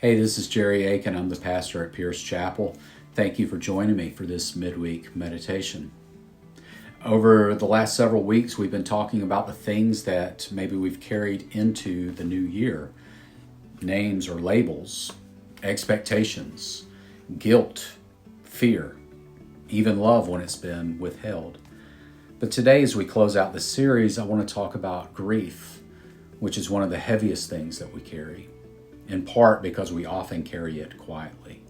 Hey, this is Jerry Aiken. I'm the pastor at Pierce Chapel. Thank you for joining me for this midweek meditation. Over the last several weeks, we've been talking about the things that maybe we've carried into the new year. Names or labels, expectations, guilt, fear, even love when it's been withheld. But today, as we close out the series, I want to talk about grief, which is one of the heaviest things that we carry. In part because we often carry it quietly.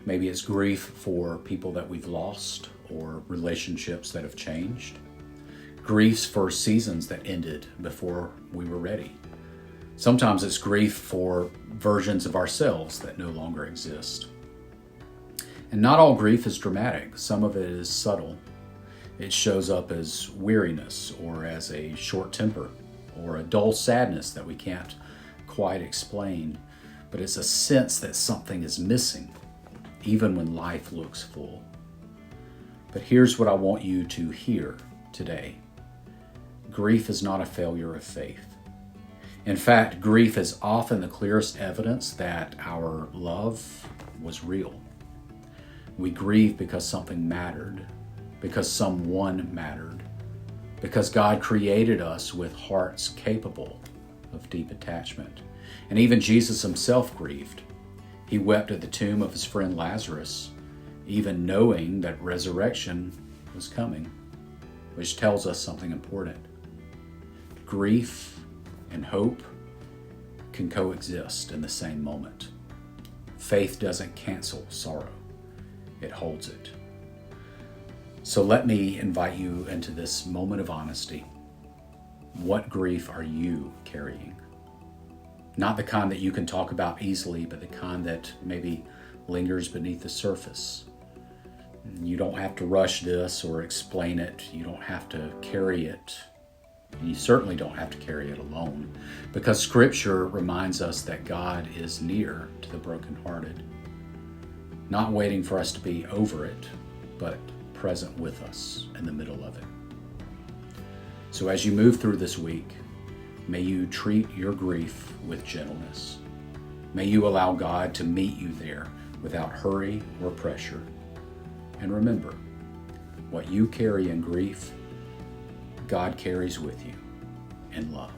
Maybe it's grief for people that we've lost or relationships that have changed. Griefs for seasons that ended before we were ready. Sometimes it's grief for versions of ourselves that no longer exist. And not all grief is dramatic. Some of it is subtle. It shows up as weariness or as a short temper or a dull sadness that we can't quite explain, but it's a sense that something is missing, even when life looks full. But here's what I want you to hear today. Grief is not a failure of faith. In fact, grief is often the clearest evidence that our love was real. We grieve because something mattered, because someone mattered, because God created us with hearts capable of deep attachment. And even Jesus himself grieved. He wept at the tomb of his friend Lazarus, even knowing that resurrection was coming, which tells us something important. Grief and hope can coexist in the same moment. Faith doesn't cancel sorrow, it holds it. So let me invite you into this moment of honesty. What grief are you carrying? Not the kind that you can talk about easily, but the kind that maybe lingers beneath the surface. You don't have to rush this or explain it. You don't have to carry it. And you certainly don't have to carry it alone, because Scripture reminds us that God is near to the brokenhearted, not waiting for us to be over it, but present with us in the middle of it. So as you move through this week, may you treat your grief with gentleness. May you allow God to meet you there without hurry or pressure. And remember, what you carry in grief, God carries with you in love.